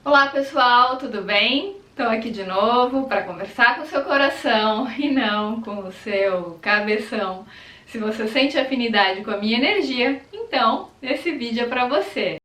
Olá pessoal, tudo bem? Estou aqui de novo para conversar com o seu coração e não com o seu cabeção. Se você sente afinidade com a minha energia, então esse vídeo é para você.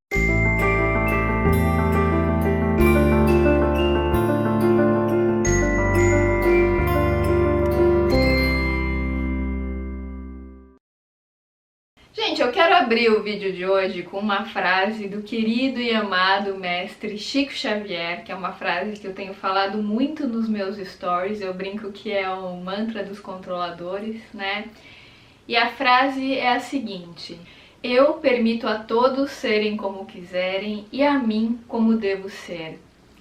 Gente, eu quero abrir o vídeo de hoje com uma frase do querido e amado mestre Chico Xavier, que é uma frase que eu tenho falado muito nos meus stories. Eu brinco que é o mantra dos controladores, né? E a frase é a seguinte: eu permito a todos serem como quiserem e a mim como devo ser.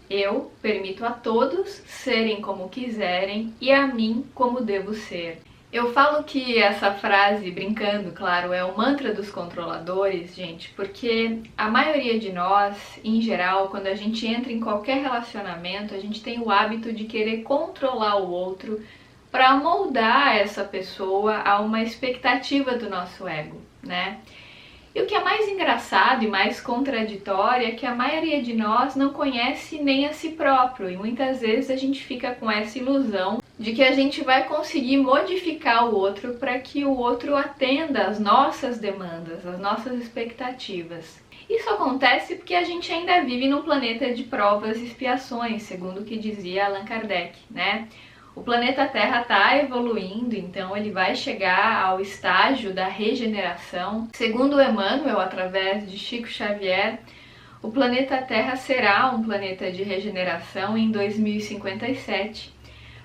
Eu permito a todos serem como quiserem e a mim como devo ser. Eu falo que essa frase, brincando, claro, é o mantra dos controladores, gente, porque a maioria de nós, em geral, quando a gente entra em qualquer relacionamento, a gente tem o hábito de querer controlar o outro para moldar essa pessoa a uma expectativa do nosso ego, né? E o que é mais engraçado e mais contraditório é que a maioria de nós não conhece nem a si próprio e muitas vezes a gente fica com essa ilusão de que a gente vai conseguir modificar o outro para que o outro atenda às nossas demandas, às nossas expectativas. Isso acontece porque a gente ainda vive num planeta de provas e expiações, segundo o que dizia Allan Kardec, né? O planeta Terra está evoluindo, então ele vai chegar ao estágio da regeneração. Segundo Emmanuel, através de Chico Xavier, o planeta Terra será um planeta de regeneração em 2057.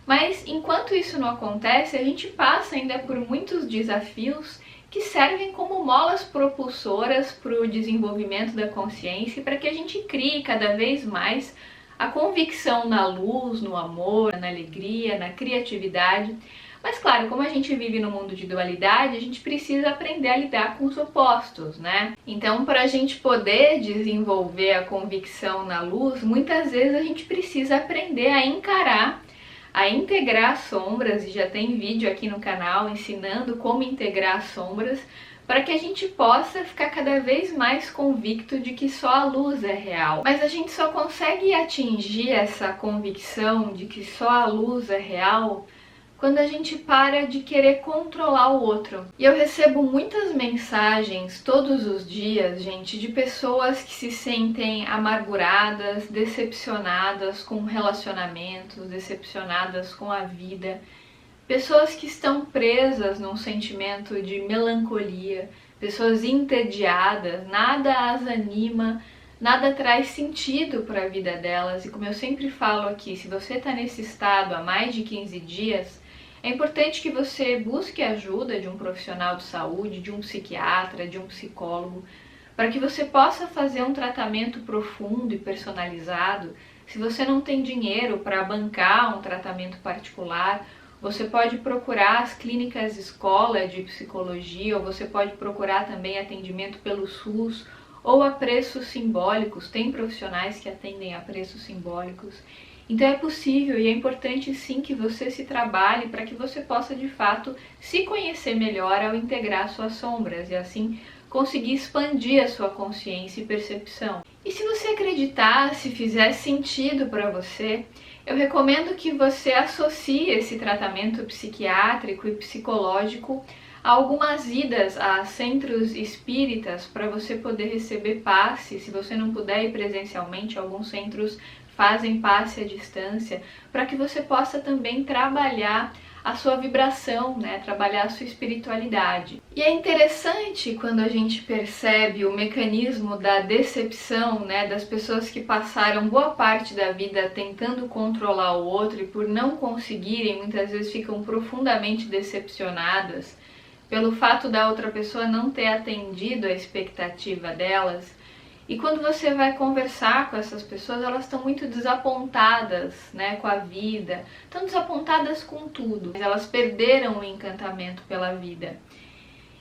Mas enquanto isso não acontece, a gente passa ainda por muitos desafios que servem como molas propulsoras para o desenvolvimento da consciência e para que a gente crie cada vez mais a convicção na luz, no amor, na alegria, na criatividade. Mas claro, como a gente vive no mundo de dualidade, a gente precisa aprender a lidar com os opostos, né? Então, para a gente poder desenvolver a convicção na luz, muitas vezes a gente precisa aprender a encarar, a integrar as sombras, e já tem vídeo aqui no canal ensinando como integrar as sombras, para que a gente possa ficar cada vez mais convicto de que só a luz é real. Mas a gente só consegue atingir essa convicção de que só a luz é real quando a gente para de querer controlar o outro. E eu recebo muitas mensagens todos os dias, gente, de pessoas que se sentem amarguradas, decepcionadas com relacionamentos, decepcionadas com a vida. Pessoas que estão presas num sentimento de melancolia, pessoas entediadas, nada as anima, nada traz sentido para a vida delas. E como eu sempre falo aqui, se você está nesse estado há mais de 15 dias, é importante que você busque a ajuda de um profissional de saúde, de um psiquiatra, de um psicólogo, para que você possa fazer um tratamento profundo e personalizado. Se você não tem dinheiro para bancar um tratamento particular, você pode procurar as clínicas escola de psicologia, ou você pode procurar também atendimento pelo SUS ou a preços simbólicos. Tem profissionais que atendem a preços simbólicos. Então é possível e é importante sim que você se trabalhe para que você possa de fato se conhecer melhor ao integrar suas sombras e assim conseguir expandir a sua consciência e percepção. E se você acreditar, se fizer sentido para você, eu recomendo que você associe esse tratamento psiquiátrico e psicológico a algumas idas a centros espíritas para você poder receber passe. Se você não puder ir presencialmente, alguns centros fazem passe à distância, para que você possa também trabalhar a sua vibração, né? Trabalhar a sua espiritualidade. E é interessante quando a gente percebe o mecanismo da decepção, né? Das pessoas que passaram boa parte da vida tentando controlar o outro e por não conseguirem, muitas vezes ficam profundamente decepcionadas pelo fato da outra pessoa não ter atendido a expectativa delas. E quando você vai conversar com essas pessoas, elas estão muito desapontadas, né, com a vida, estão desapontadas com tudo. Elas perderam o encantamento pela vida.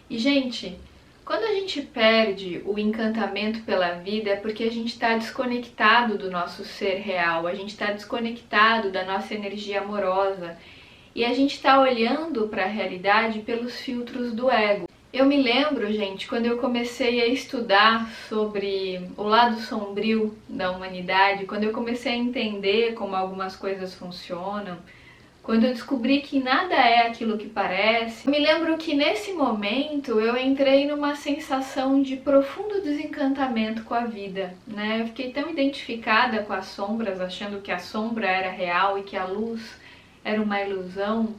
E, gente, quando a gente perde o encantamento pela vida é porque a gente está desconectado do nosso ser real, a gente está desconectado da nossa energia amorosa e a gente está olhando para a realidade pelos filtros do ego. Eu me lembro, gente, quando eu comecei a estudar sobre o lado sombrio da humanidade, quando eu comecei a entender como algumas coisas funcionam, quando eu descobri que nada é aquilo que parece, eu me lembro que nesse momento eu entrei numa sensação de profundo desencantamento com a vida, né? Eu fiquei tão identificada com as sombras, achando que a sombra era real e que a luz era uma ilusão,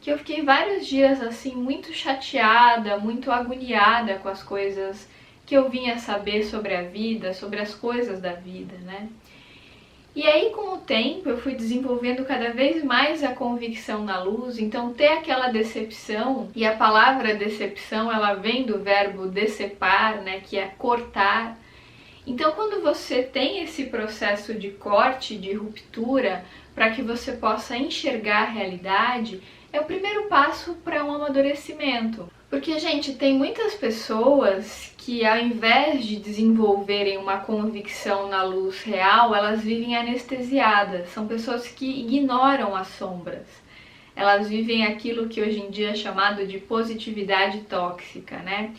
que eu fiquei vários dias assim muito chateada, muito agoniada com as coisas que eu vinha saber sobre a vida, sobre as coisas da vida, né? E aí, com o tempo, eu fui desenvolvendo cada vez mais a convicção na luz, então ter aquela decepção, e a palavra decepção, ela vem do verbo decepar, né, que é cortar. Então, quando você tem esse processo de corte, de ruptura, para que você possa enxergar a realidade, é o primeiro passo para um amadurecimento. Porque, gente, tem muitas pessoas que, ao invés de desenvolverem uma convicção na luz real, elas vivem anestesiadas. São pessoas que ignoram as sombras. Elas vivem aquilo que hoje em dia é chamado de positividade tóxica, né?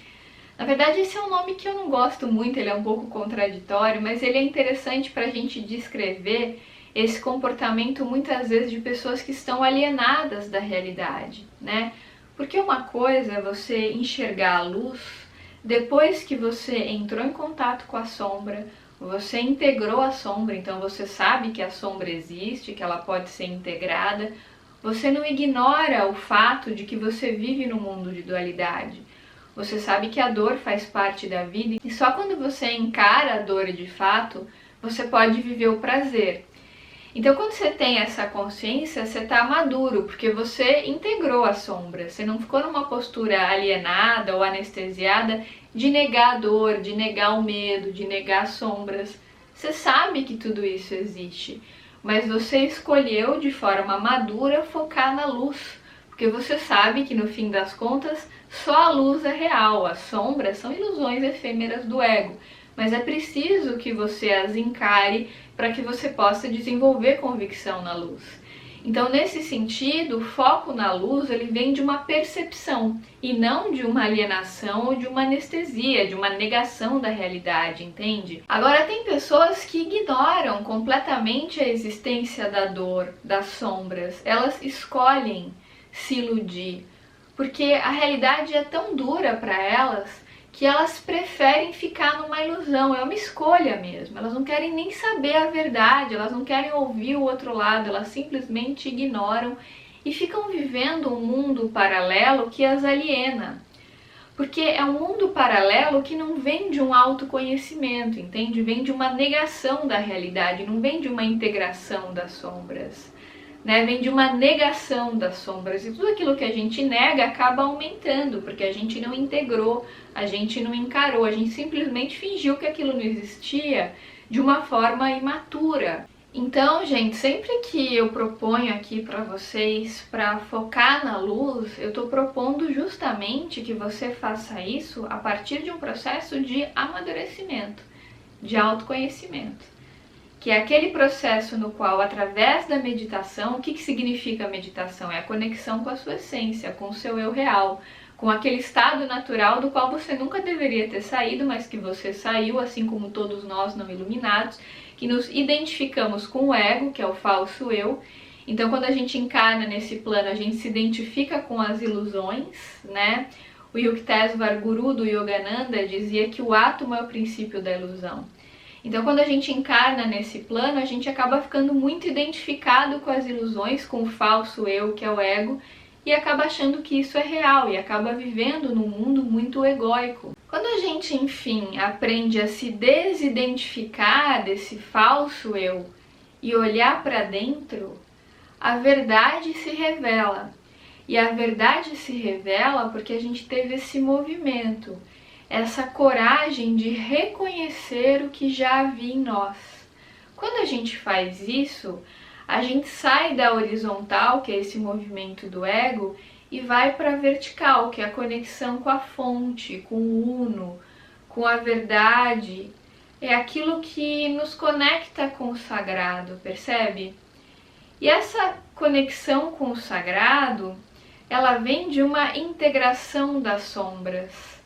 Na verdade, esse é um nome que eu não gosto muito, ele é um pouco contraditório, mas ele é interessante para a gente descrever esse comportamento muitas vezes de pessoas que estão alienadas da realidade, né? Porque uma coisa é você enxergar a luz depois que você entrou em contato com a sombra, você integrou a sombra, então você sabe que a sombra existe, que ela pode ser integrada. Você não ignora o fato de que você vive num mundo de dualidade. Você sabe que a dor faz parte da vida e só quando você encara a dor de fato, você pode viver o prazer. Então, quando você tem essa consciência, você está maduro, porque você integrou a sombra. Você não ficou numa postura alienada ou anestesiada de negar a dor, de negar o medo, de negar as sombras. Você sabe que tudo isso existe, mas você escolheu de forma madura focar na luz, porque você sabe que no fim das contas só a luz é real, as sombras são ilusões efêmeras do ego. Mas é preciso que você as encare para que você possa desenvolver convicção na luz. Então, nesse sentido, o foco na luz ele vem de uma percepção e não de uma alienação ou de uma anestesia, de uma negação da realidade, entende? Agora, tem pessoas que ignoram completamente a existência da dor, das sombras. Elas escolhem se iludir, porque a realidade é tão dura para elas que elas preferem ficar numa ilusão, é uma escolha mesmo. Elas não querem nem saber a verdade, elas não querem ouvir o outro lado, elas simplesmente ignoram e ficam vivendo um mundo paralelo que as aliena. Porque é um mundo paralelo que não vem de um autoconhecimento, entende? Vem de uma negação da realidade, não vem de uma integração das sombras. Né, vem de uma negação das sombras, e tudo aquilo que a gente nega acaba aumentando, porque a gente não integrou, a gente não encarou, a gente simplesmente fingiu que aquilo não existia de uma forma imatura. Então, gente, sempre que eu proponho aqui para vocês para focar na luz, eu estou propondo justamente que você faça isso a partir de um processo de amadurecimento, de autoconhecimento. Que é aquele processo no qual, através da meditação, o que significa a meditação? É a conexão com a sua essência, com o seu eu real, com aquele estado natural do qual você nunca deveria ter saído, mas que você saiu, assim como todos nós não iluminados, que nos identificamos com o ego, que é o falso eu. Então, quando a gente encarna nesse plano, a gente se identifica com as ilusões, né? O Yuktesvar, guru do Yogananda, dizia que o átomo é o princípio da ilusão. Então, quando a gente encarna nesse plano, a gente acaba ficando muito identificado com as ilusões, com o falso eu, que é o ego, e acaba achando que isso é real e acaba vivendo num mundo muito egóico. Quando a gente, enfim, aprende a se desidentificar desse falso eu e olhar para dentro, a verdade se revela. E a verdade se revela porque a gente teve esse movimento, essa coragem de reconhecer o que já havia em nós. Quando a gente faz isso, a gente sai da horizontal, que é esse movimento do ego, e vai para a vertical, que é a conexão com a fonte, com o uno, com a verdade. É aquilo que nos conecta com o sagrado, percebe? E essa conexão com o sagrado, ela vem de uma integração das sombras.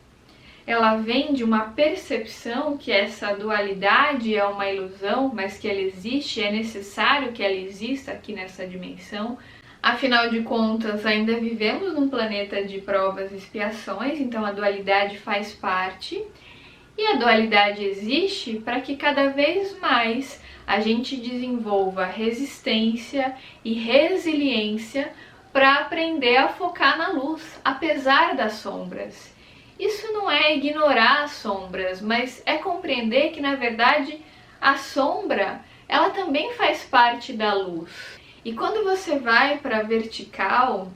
Ela vem de uma percepção que essa dualidade é uma ilusão, mas que ela existe, é necessário que ela exista aqui nessa dimensão. Afinal de contas, ainda vivemos num planeta de provas e expiações, então a dualidade faz parte. E a dualidade existe para que cada vez mais a gente desenvolva resistência e resiliência para aprender a focar na luz, apesar das sombras. Isso não é ignorar as sombras, mas é compreender que, na verdade, a sombra, ela também faz parte da luz. E quando você vai para a vertical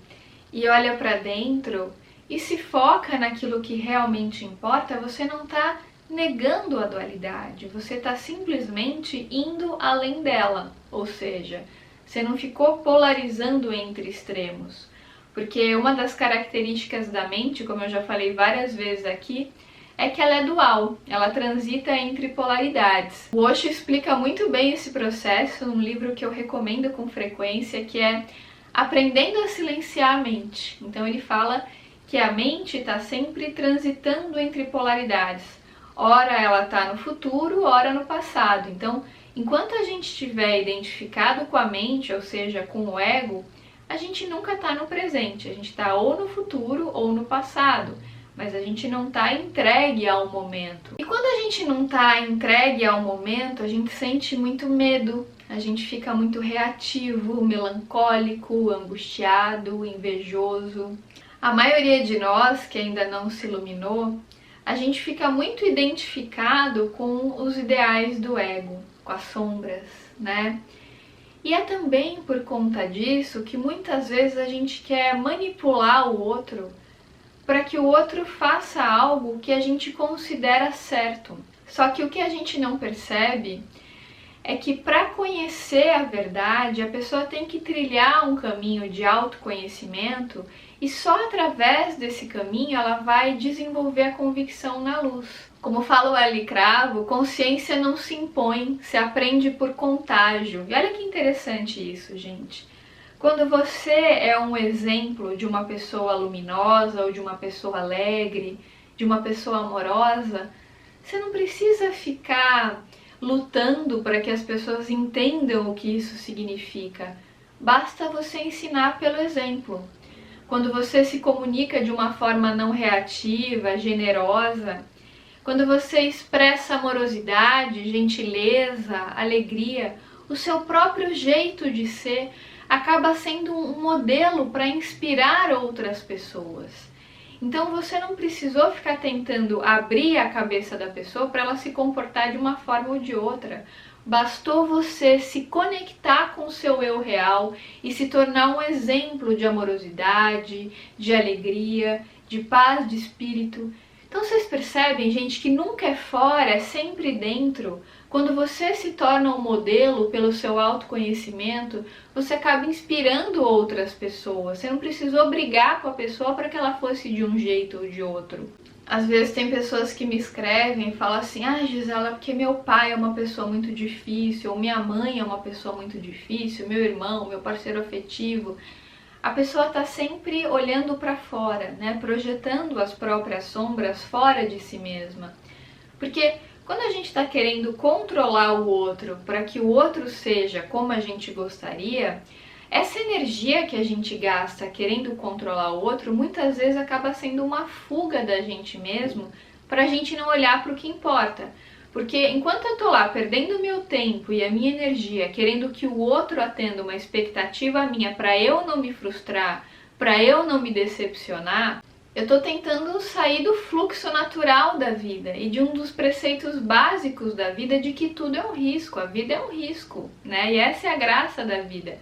e olha para dentro e se foca naquilo que realmente importa, você não está negando a dualidade, você está simplesmente indo além dela, ou seja, você não ficou polarizando entre extremos. Porque uma das características da mente, como eu já falei várias vezes aqui, é que ela é dual, ela transita entre polaridades. O Osho explica muito bem esse processo num livro que eu recomendo com frequência, que é Aprendendo a Silenciar a Mente. Então ele fala que a mente está sempre transitando entre polaridades. Ora ela está no futuro, ora no passado. Então, enquanto a gente estiver identificado com a mente, ou seja, com o ego, a gente nunca está no presente, a gente está ou no futuro ou no passado, mas a gente não está entregue ao momento. E quando a gente não está entregue ao momento, a gente sente muito medo, a gente fica muito reativo, melancólico, angustiado, invejoso. A maioria de nós que ainda não se iluminou, a gente fica muito identificado com os ideais do ego, com as sombras, né? E é também por conta disso que muitas vezes a gente quer manipular o outro para que o outro faça algo que a gente considera certo. Só que o que a gente não percebe é que para conhecer a verdade, a pessoa tem que trilhar um caminho de autoconhecimento e só através desse caminho ela vai desenvolver a convicção na luz. Como fala o Eli Cravo, consciência não se impõe, se aprende por contágio. E olha que interessante isso, gente. Quando você é um exemplo de uma pessoa luminosa ou de uma pessoa alegre, de uma pessoa amorosa, você não precisa ficar lutando para que as pessoas entendam o que isso significa. Basta você ensinar pelo exemplo. Quando você se comunica de uma forma não reativa, generosa, quando você expressa amorosidade, gentileza, alegria, o seu próprio jeito de ser acaba sendo um modelo para inspirar outras pessoas. Então você não precisou ficar tentando abrir a cabeça da pessoa para ela se comportar de uma forma ou de outra. Bastou você se conectar com o seu eu real e se tornar um exemplo de amorosidade, de alegria, de paz de espírito. Então vocês percebem, gente, que nunca é fora, é sempre dentro. Quando você se torna um modelo pelo seu autoconhecimento, você acaba inspirando outras pessoas. Você não precisou brigar com a pessoa para que ela fosse de um jeito ou de outro. Às vezes tem pessoas que me escrevem e falam assim: ah, Gisela, porque meu pai é uma pessoa muito difícil, ou minha mãe é uma pessoa muito difícil, meu irmão, meu parceiro afetivo. A pessoa está sempre olhando para fora, né? Projetando as próprias sombras fora de si mesma. Porque quando a gente está querendo controlar o outro para que o outro seja como a gente gostaria, essa energia que a gente gasta querendo controlar o outro muitas vezes acaba sendo uma fuga da gente mesmo para a gente não olhar para o que importa. Porque enquanto eu tô lá perdendo meu tempo e a minha energia querendo que o outro atenda uma expectativa minha para eu não me frustrar, para eu não me decepcionar, eu tô tentando sair do fluxo natural da vida e de um dos preceitos básicos da vida de que tudo é um risco, a vida é um risco, né? E essa é a graça da vida.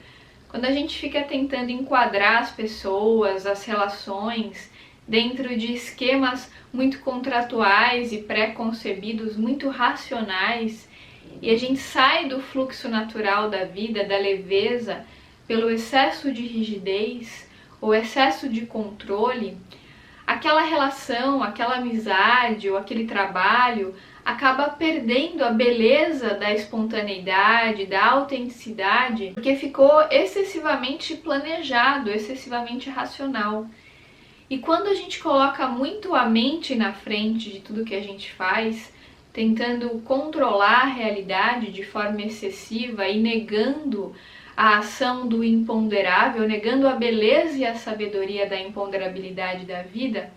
Quando a gente fica tentando enquadrar as pessoas, as relações, dentro de esquemas muito contratuais e pré-concebidos, muito racionais, e a gente sai do fluxo natural da vida, da leveza, pelo excesso de rigidez ou excesso de controle, aquela relação, aquela amizade ou aquele trabalho acaba perdendo a beleza da espontaneidade, da autenticidade, porque ficou excessivamente planejado, excessivamente racional. E quando a gente coloca muito a mente na frente de tudo que a gente faz, tentando controlar a realidade de forma excessiva e negando a ação do imponderável, negando a beleza e a sabedoria da imponderabilidade da vida,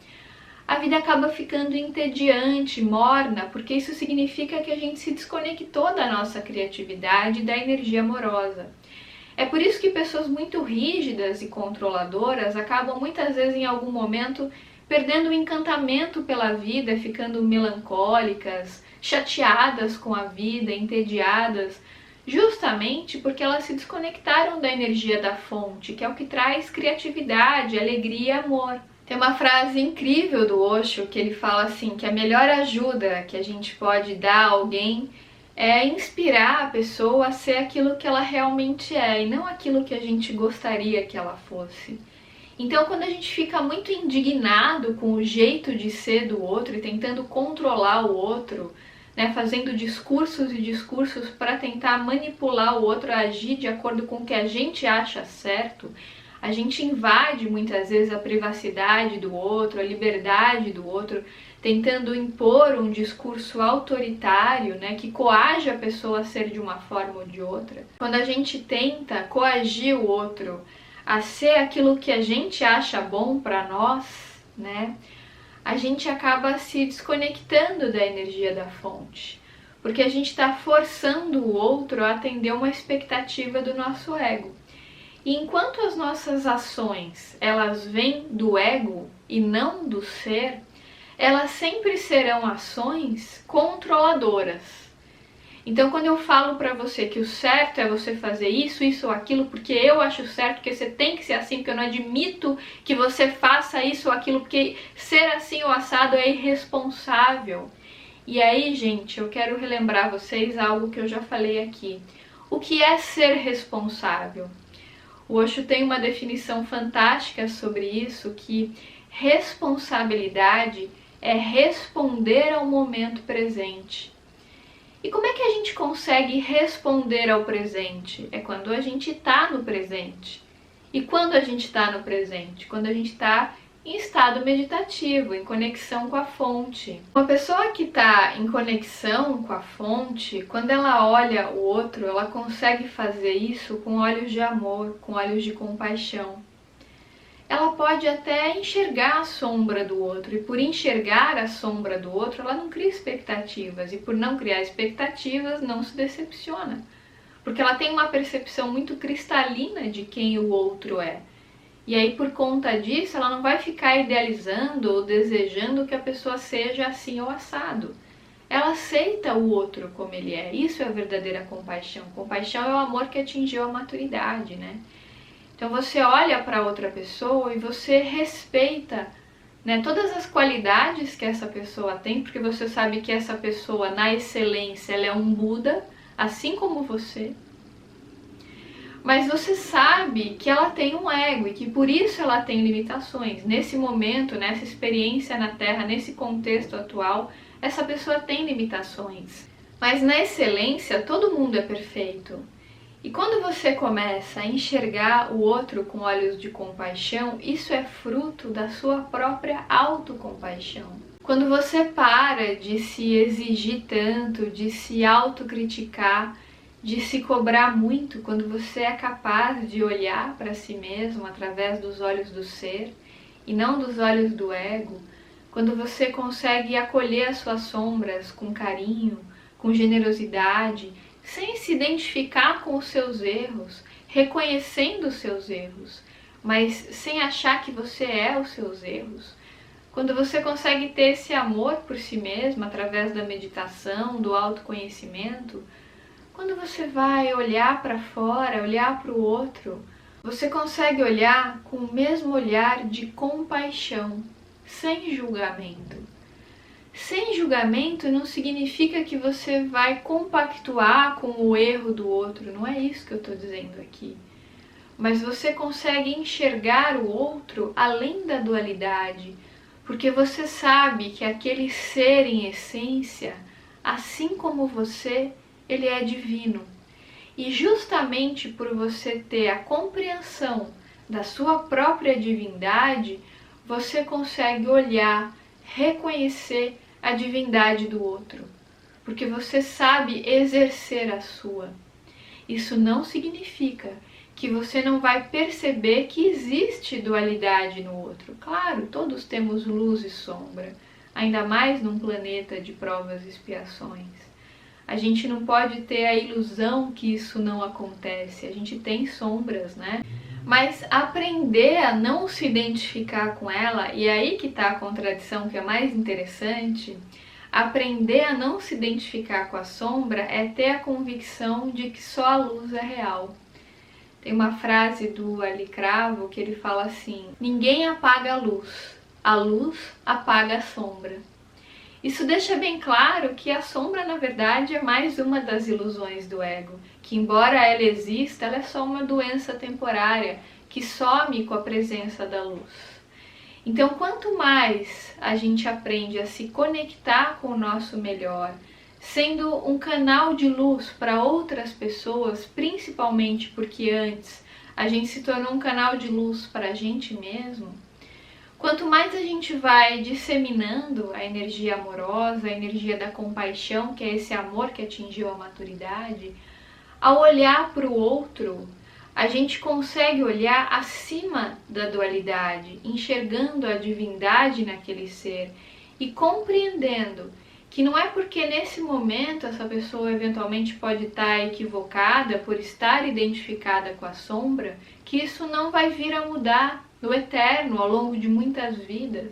a vida acaba ficando entediante, morna, porque isso significa que a gente se desconectou da nossa criatividade e da energia amorosa. É por isso que pessoas muito rígidas e controladoras acabam muitas vezes em algum momento perdendo o encantamento pela vida, ficando melancólicas, chateadas com a vida, entediadas, justamente porque elas se desconectaram da energia da fonte, que é o que traz criatividade, alegria e amor. Tem uma frase incrível do Osho que ele fala assim, que a melhor ajuda que a gente pode dar a alguém é inspirar a pessoa a ser aquilo que ela realmente é e não aquilo que a gente gostaria que ela fosse. Então, quando a gente fica muito indignado com o jeito de ser do outro e tentando controlar o outro, né, fazendo discursos e discursos para tentar manipular o outro a agir de acordo com o que a gente acha certo, a gente invade muitas vezes a privacidade do outro, a liberdade do outro, tentando impor um discurso autoritário, né, que coage a pessoa a ser de uma forma ou de outra. Quando a gente tenta coagir o outro a ser aquilo que a gente acha bom para nós, né, a gente acaba se desconectando da energia da fonte, porque a gente está forçando o outro a atender uma expectativa do nosso ego. E enquanto as nossas ações, elas vêm do ego e não do ser, elas sempre serão ações controladoras. Então, quando eu falo para você que o certo é você fazer isso, isso ou aquilo, porque eu acho certo, que você tem que ser assim, porque eu não admito que você faça isso ou aquilo, porque ser assim ou assado é irresponsável. E aí, gente, eu quero relembrar vocês algo que eu já falei aqui. O que é ser responsável? O Osho tem uma definição fantástica sobre isso, que responsabilidade é responder ao momento presente. E como é que a gente consegue responder ao presente? É quando a gente está no presente. E quando a gente está no presente? Quando a gente está em estado meditativo, em conexão com a fonte. Uma pessoa que está em conexão com a fonte, quando ela olha o outro, ela consegue fazer isso com olhos de amor, com olhos de compaixão. Ela pode até enxergar a sombra do outro, e por enxergar a sombra do outro, ela não cria expectativas, e por não criar expectativas, não se decepciona, porque ela tem uma percepção muito cristalina de quem o outro é. E aí, por conta disso, ela não vai ficar idealizando ou desejando que a pessoa seja assim ou assado. Ela aceita o outro como ele é. Isso é a verdadeira compaixão. Compaixão é o amor que atingiu a maturidade, né? Então você olha para outra pessoa e você respeita, né, todas as qualidades que essa pessoa tem, porque você sabe que essa pessoa, na excelência, ela é um Buda, assim como você. Mas você sabe que ela tem um ego e que por isso ela tem limitações. Nesse momento, nessa experiência na Terra, nesse contexto atual, essa pessoa tem limitações. Mas na excelência, todo mundo é perfeito. E quando você começa a enxergar o outro com olhos de compaixão, isso é fruto da sua própria autocompaixão. Quando você para de se exigir tanto, de se autocriticar, de se cobrar muito, quando você é capaz de olhar para si mesmo através dos olhos do ser e não dos olhos do ego, quando você consegue acolher as suas sombras com carinho, com generosidade, sem se identificar com os seus erros, reconhecendo os seus erros, mas sem achar que você é os seus erros. Quando você consegue ter esse amor por si mesmo através da meditação, do autoconhecimento, quando você vai olhar para fora, olhar para o outro, você consegue olhar com o mesmo olhar de compaixão, sem julgamento. Sem julgamento não significa que você vai compactuar com o erro do outro, não é isso que eu estou dizendo aqui. Mas você consegue enxergar o outro além da dualidade, porque você sabe que aquele ser em essência, assim como você, ele é divino. E justamente por você ter a compreensão da sua própria divindade, você consegue olhar, reconhecer a divindade do outro, porque você sabe exercer a sua. Isso não significa que você não vai perceber que existe dualidade no outro. Claro, todos temos luz e sombra, ainda mais num planeta de provas e expiações. A gente não pode ter a ilusão que isso não acontece. A gente tem sombras, né? Mas aprender a não se identificar com ela, e é aí que está a contradição que é mais interessante, aprender a não se identificar com a sombra é ter a convicção de que só a luz é real. Tem uma frase do Ali Cravo que ele fala assim: ninguém apaga a luz apaga a sombra. Isso deixa bem claro que a sombra, na verdade, é mais uma das ilusões do ego, que embora ela exista, ela é só uma doença temporária que some com a presença da luz. Então, quanto mais a gente aprende a se conectar com o nosso melhor, sendo um canal de luz para outras pessoas, principalmente porque antes a gente se tornou um canal de luz para a gente mesmo, quanto mais a gente vai disseminando a energia amorosa, a energia da compaixão, que é esse amor que atingiu a maturidade, ao olhar para o outro, a gente consegue olhar acima da dualidade, enxergando a divindade naquele ser e compreendendo que não é porque nesse momento essa pessoa eventualmente pode estar equivocada por estar identificada com a sombra, que isso não vai vir a mudar no eterno, ao longo de muitas vidas.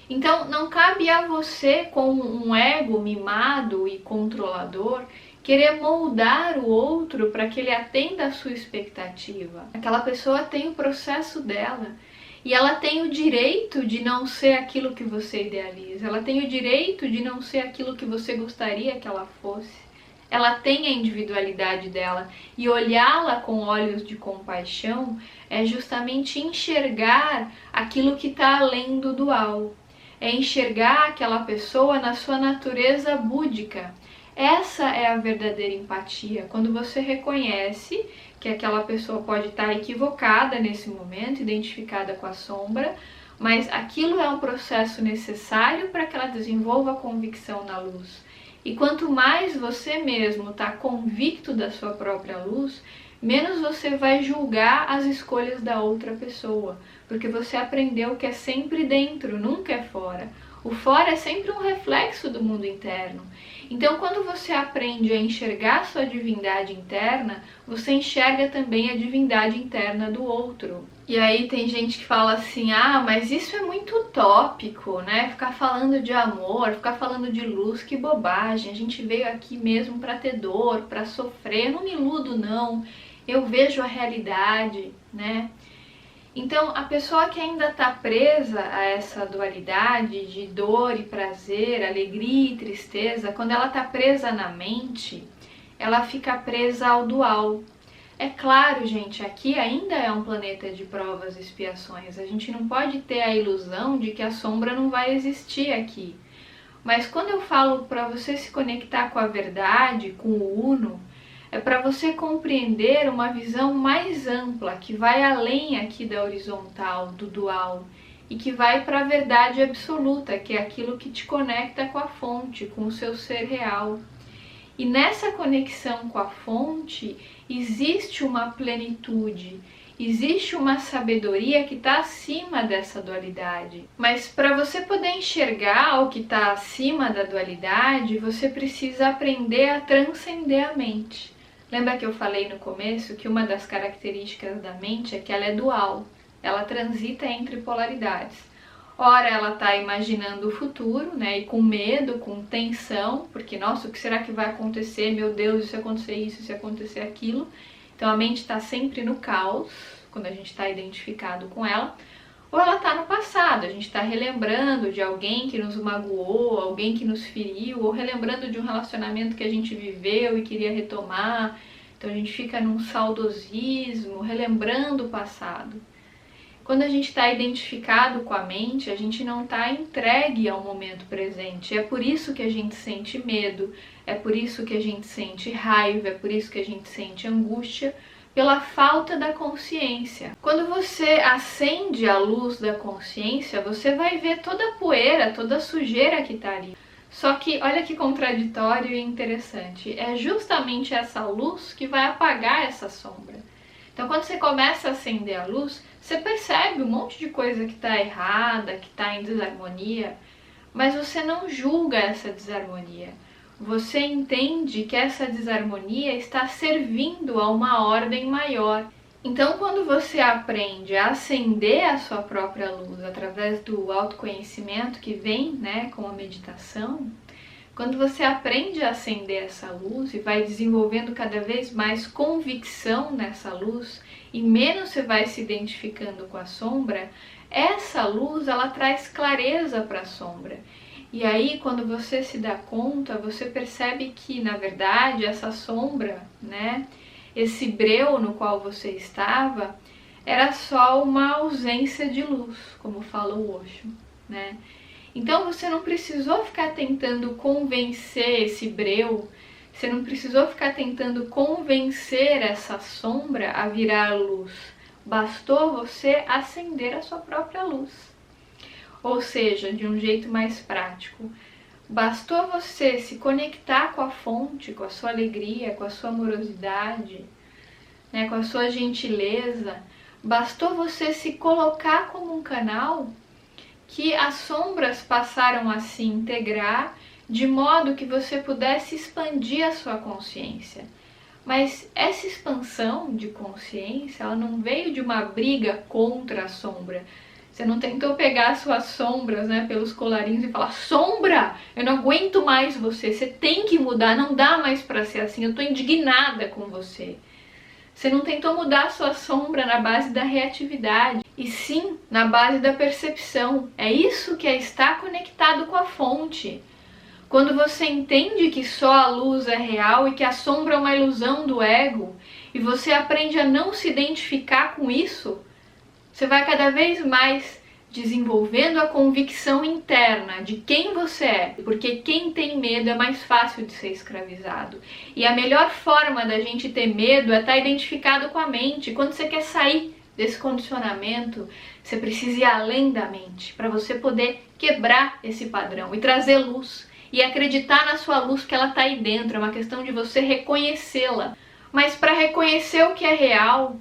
Então, não cabe a você, como um ego mimado e controlador, querer moldar o outro para que ele atenda à sua expectativa. Aquela pessoa tem o processo dela e ela tem o direito de não ser aquilo que você idealiza, ela tem o direito de não ser aquilo que você gostaria que ela fosse. Ela tem a individualidade dela e olhá-la com olhos de compaixão é justamente enxergar aquilo que está além do dual. É enxergar aquela pessoa na sua natureza búdica. Essa é a verdadeira empatia, quando você reconhece que aquela pessoa pode estar equivocada nesse momento, identificada com a sombra, mas aquilo é um processo necessário para que ela desenvolva a convicção na luz. E quanto mais você mesmo está convicto da sua própria luz, menos você vai julgar as escolhas da outra pessoa, porque você aprendeu que é sempre dentro, nunca é fora. O fora é sempre um reflexo do mundo interno. Então, quando você aprende a enxergar sua divindade interna, você enxerga também a divindade interna do outro. E aí tem gente que fala assim, mas isso é muito utópico, né? Ficar falando de amor, ficar falando de luz, que bobagem. A gente veio aqui mesmo para ter dor, para sofrer. Eu não me iludo, não. Eu vejo a realidade, né? Então, a pessoa que ainda está presa a essa dualidade de dor e prazer, alegria e tristeza, quando ela está presa na mente, ela fica presa ao dual. É claro, gente, aqui ainda é um planeta de provas e expiações. A gente não pode ter a ilusão de que a sombra não vai existir aqui. Mas quando eu falo para você se conectar com a verdade, com o Uno, é para você compreender uma visão mais ampla, que vai além aqui da horizontal, do dual, e que vai para a verdade absoluta, que é aquilo que te conecta com a fonte, com o seu ser real. E nessa conexão com a fonte, existe uma plenitude, existe uma sabedoria que está acima dessa dualidade. Mas para você poder enxergar o que está acima da dualidade, você precisa aprender a transcender a mente. Lembra que eu falei no começo que uma das características da mente é que ela é dual, ela transita entre polaridades. Ora ela está imaginando o futuro, né, e com medo, com tensão, porque nossa, o que será que vai acontecer? Meu Deus, se acontecer isso, se acontecer aquilo. Então a mente está sempre no caos, quando a gente está identificado com ela. Ou ela está no passado, a gente está relembrando de alguém que nos magoou, alguém que nos feriu, ou relembrando de um relacionamento que a gente viveu e queria retomar. Então a gente fica num saudosismo, relembrando o passado. Quando a gente está identificado com a mente, a gente não está entregue ao momento presente. É por isso que a gente sente medo, é por isso que a gente sente raiva, é por isso que a gente sente angústia, pela falta da consciência. Quando você acende a luz da consciência, você vai ver toda a poeira, toda a sujeira que está ali. Só que, olha que contraditório e interessante, é justamente essa luz que vai apagar essa sombra. Então, quando você começa a acender a luz, você percebe um monte de coisa que está errada, que está em desarmonia, mas você não julga essa desarmonia. Você entende que essa desarmonia está servindo a uma ordem maior. Então, quando você aprende a acender a sua própria luz através do autoconhecimento que vem, com a meditação, quando você aprende a acender essa luz e vai desenvolvendo cada vez mais convicção nessa luz e menos você vai se identificando com a sombra, essa luz ela traz clareza para a sombra. E aí, quando você se dá conta, você percebe que, na verdade, essa sombra, esse breu no qual você estava, era só uma ausência de luz, como fala o Osho, Então, você não precisou ficar tentando convencer esse breu, você não precisou ficar tentando convencer essa sombra a virar luz. Bastou você acender a sua própria luz. Ou seja, de um jeito mais prático, bastou você se conectar com a fonte, com a sua alegria, com a sua amorosidade, com a sua gentileza, bastou você se colocar como um canal que as sombras passaram a se integrar de modo que você pudesse expandir a sua consciência. Mas essa expansão de consciência, ela não veio de uma briga contra a sombra. Você não tentou pegar as suas sombras, pelos colarinhos e falar: sombra, eu não aguento mais você, você tem que mudar, não dá mais para ser assim, eu tô indignada com você. Você não tentou mudar a sua sombra na base da reatividade, e sim na base da percepção. É isso que é estar conectado com a fonte. Quando você entende que só a luz é real e que a sombra é uma ilusão do ego, e você aprende a não se identificar com isso, você vai cada vez mais desenvolvendo a convicção interna de quem você é, porque quem tem medo é mais fácil de ser escravizado. E a melhor forma da gente ter medo é estar identificado com a mente. Quando você quer sair desse condicionamento, você precisa ir além da mente, para você poder quebrar esse padrão e trazer luz. E acreditar na sua luz, que ela está aí dentro, é uma questão de você reconhecê-la. Mas para reconhecer o que é real,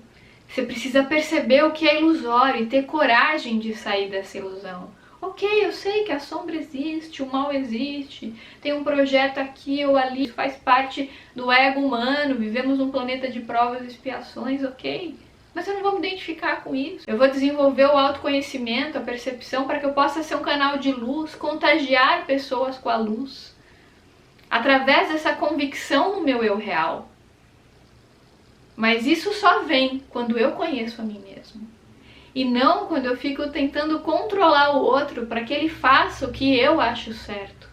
você precisa perceber o que é ilusório e ter coragem de sair dessa ilusão. Ok, eu sei que a sombra existe, o mal existe, tem um projeto aqui ou ali, faz parte do ego humano, vivemos num planeta de provas e expiações, ok. Mas eu não vou me identificar com isso. Eu vou desenvolver o autoconhecimento, a percepção, para que eu possa ser um canal de luz, contagiar pessoas com a luz, através dessa convicção no meu eu real. Mas isso só vem quando eu conheço a mim mesmo. E não quando eu fico tentando controlar o outro para que ele faça o que eu acho certo.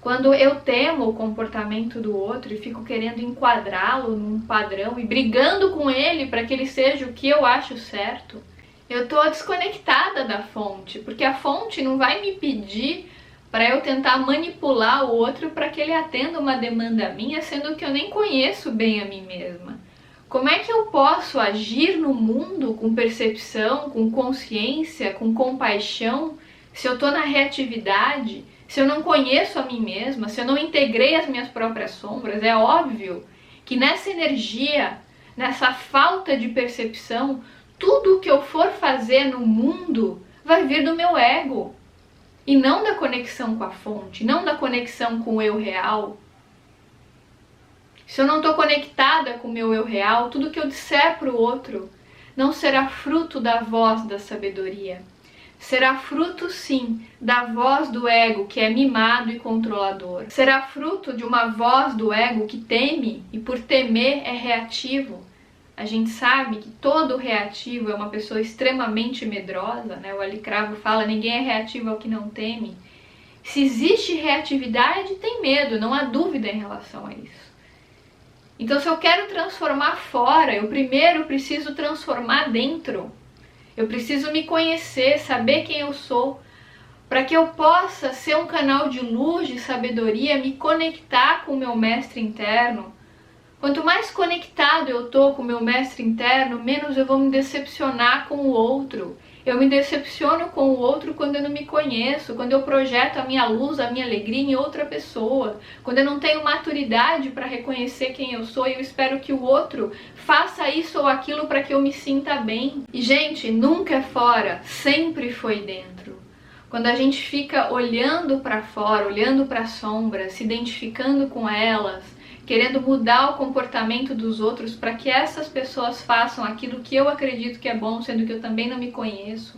Quando eu temo o comportamento do outro e fico querendo enquadrá-lo num padrão e brigando com ele para que ele seja o que eu acho certo, eu estou desconectada da fonte, porque a fonte não vai me pedir para eu tentar manipular o outro para que ele atenda uma demanda minha, sendo que eu nem conheço bem a mim mesma. Como é que eu posso agir no mundo com percepção, com consciência, com compaixão, se eu estou na reatividade, se eu não conheço a mim mesma, se eu não integrei as minhas próprias sombras? É óbvio que nessa energia, nessa falta de percepção, tudo o que eu for fazer no mundo vai vir do meu ego, e não da conexão com a fonte, não da conexão com o eu real. Se eu não estou conectada com o meu eu real, tudo que eu disser para o outro não será fruto da voz da sabedoria. Será fruto, sim, da voz do ego que é mimado e controlador. Será fruto de uma voz do ego que teme e, por temer, é reativo. A gente sabe que todo reativo é uma pessoa extremamente medrosa, O Ali Cravo fala: ninguém é reativo ao que não teme. Se existe reatividade, tem medo, não há dúvida em relação a isso. Então, se eu quero transformar fora, eu primeiro preciso transformar dentro. Eu preciso me conhecer, saber quem eu sou, para que eu possa ser um canal de luz, de sabedoria, me conectar com o meu mestre interno. Quanto mais conectado eu tô com o meu mestre interno, menos eu vou me decepcionar com o outro. Eu me decepciono com o outro quando eu não me conheço, quando eu projeto a minha luz, a minha alegria em outra pessoa, quando eu não tenho maturidade para reconhecer quem eu sou e eu espero que o outro faça isso ou aquilo para que eu me sinta bem. E, gente, nunca é fora, sempre foi dentro. Quando a gente fica olhando para fora, olhando para a sombra, se identificando com elas, querendo mudar o comportamento dos outros para que essas pessoas façam aquilo que eu acredito que é bom, sendo que eu também não me conheço.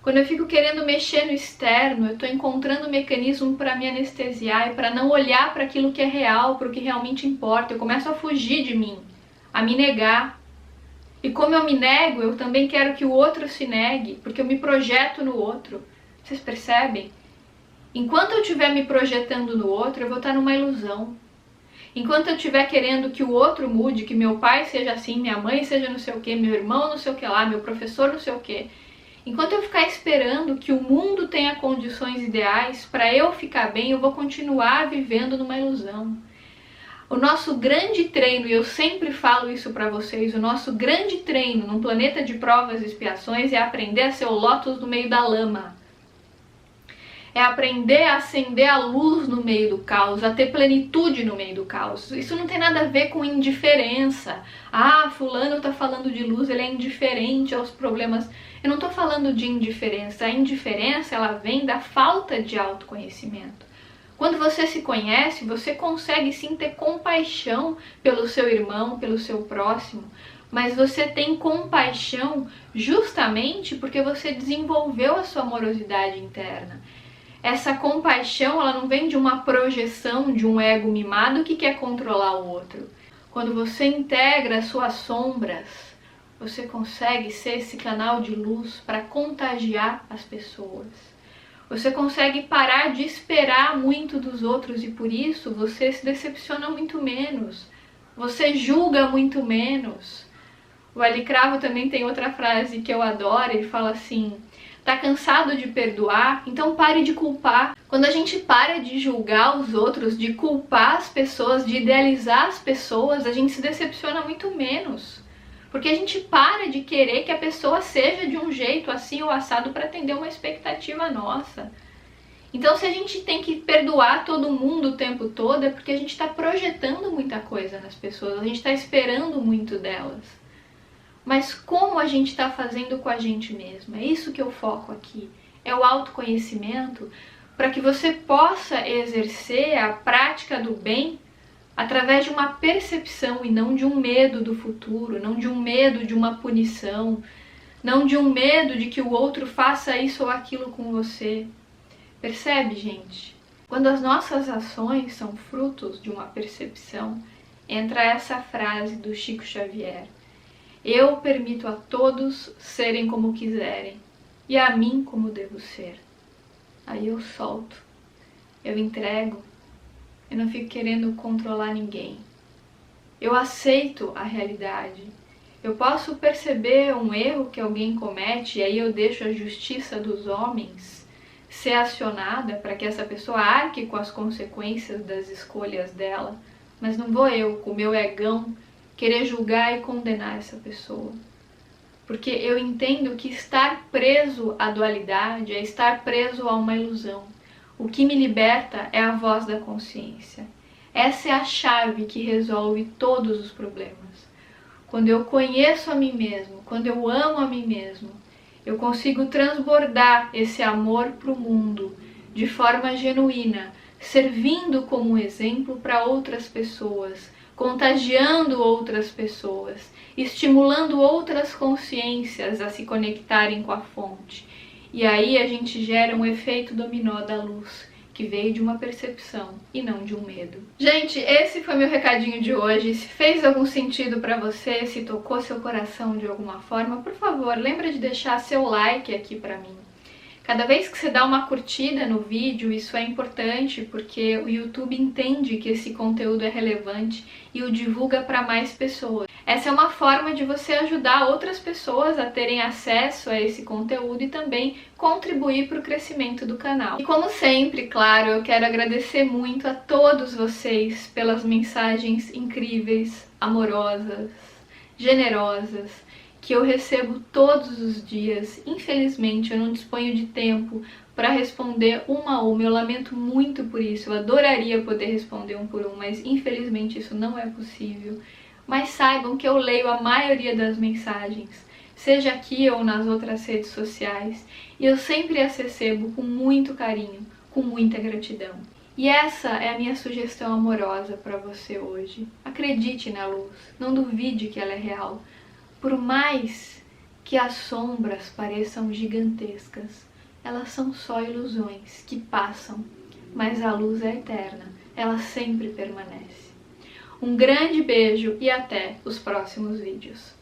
Quando eu fico querendo mexer no externo, eu estou encontrando um mecanismo para me anestesiar e para não olhar para aquilo que é real, para o que realmente importa. Eu começo a fugir de mim, a me negar. E como eu me nego, eu também quero que o outro se negue, porque eu me projeto no outro. Vocês percebem? Enquanto eu estiver me projetando no outro, eu vou estar numa ilusão. Enquanto eu estiver querendo que o outro mude, que meu pai seja assim, minha mãe seja não sei o que, meu irmão não sei o que lá, meu professor não sei o que, enquanto eu ficar esperando que o mundo tenha condições ideais para eu ficar bem, eu vou continuar vivendo numa ilusão. O nosso grande treino, e eu sempre falo isso para vocês, o nosso grande treino num planeta de provas e expiações é aprender a ser o lótus no meio da lama. É aprender a acender a luz no meio do caos, a ter plenitude no meio do caos. Isso não tem nada a ver com indiferença. Ah, fulano tá falando de luz, ele é indiferente aos problemas. Eu não tô falando de indiferença. A indiferença, ela vem da falta de autoconhecimento. Quando você se conhece, você consegue sim ter compaixão pelo seu irmão, pelo seu próximo. Mas você tem compaixão justamente porque você desenvolveu a sua amorosidade interna. Essa compaixão, ela não vem de uma projeção de um ego mimado que quer controlar o outro. Quando você integra as suas sombras, você consegue ser esse canal de luz para contagiar as pessoas. Você consegue parar de esperar muito dos outros e por isso você se decepciona muito menos. Você julga muito menos. O Ali Cravo também tem outra frase que eu adoro, ele fala assim: tá cansado de perdoar? Então pare de culpar. Quando a gente para de julgar os outros, de culpar as pessoas, de idealizar as pessoas, a gente se decepciona muito menos. Porque a gente para de querer que a pessoa seja de um jeito assim ou assado para atender uma expectativa nossa. Então, se a gente tem que perdoar todo mundo o tempo todo, é porque a gente está projetando muita coisa nas pessoas, a gente está esperando muito delas. Mas como a gente está fazendo com a gente mesmo? É isso que eu foco aqui. É o autoconhecimento para que você possa exercer a prática do bem através de uma percepção e não de um medo do futuro, não de um medo de uma punição, não de um medo de que o outro faça isso ou aquilo com você. Percebe, gente? Quando as nossas ações são frutos de uma percepção, entra essa frase do Chico Xavier: eu permito a todos serem como quiserem, e a mim como devo ser. Aí eu solto, eu entrego, eu não fico querendo controlar ninguém. Eu aceito a realidade. Eu posso perceber um erro que alguém comete, e aí eu deixo a justiça dos homens ser acionada para que essa pessoa arque com as consequências das escolhas dela, mas não vou eu, com o meu egão, querer julgar e condenar essa pessoa. Porque eu entendo que estar preso à dualidade é estar preso a uma ilusão. O que me liberta é a voz da consciência. Essa é a chave que resolve todos os problemas. Quando eu conheço a mim mesmo, quando eu amo a mim mesmo, eu consigo transbordar esse amor para o mundo de forma genuína, servindo como exemplo para outras pessoas, contagiando outras pessoas, estimulando outras consciências a se conectarem com a fonte. E aí a gente gera um efeito dominó da luz, que veio de uma percepção e não de um medo. Gente, esse foi meu recadinho de hoje. Se fez algum sentido para você, se tocou seu coração de alguma forma, por favor, lembra de deixar seu like aqui para mim. Cada vez que você dá uma curtida no vídeo, isso é importante porque o YouTube entende que esse conteúdo é relevante e o divulga para mais pessoas. Essa é uma forma de você ajudar outras pessoas a terem acesso a esse conteúdo e também contribuir para o crescimento do canal. E como sempre, claro, eu quero agradecer muito a todos vocês pelas mensagens incríveis, amorosas, generosas, que eu recebo todos os dias. Infelizmente, eu não disponho de tempo para responder uma a uma. Eu lamento muito por isso. Eu adoraria poder responder um por um, mas infelizmente isso não é possível. Mas saibam que eu leio a maioria das mensagens, seja aqui ou nas outras redes sociais, e eu sempre as recebo com muito carinho, com muita gratidão. E essa é a minha sugestão amorosa para você hoje. Acredite na luz, não duvide que ela é real. Por mais que as sombras pareçam gigantescas, elas são só ilusões que passam, mas a luz é eterna, ela sempre permanece. Um grande beijo e até os próximos vídeos.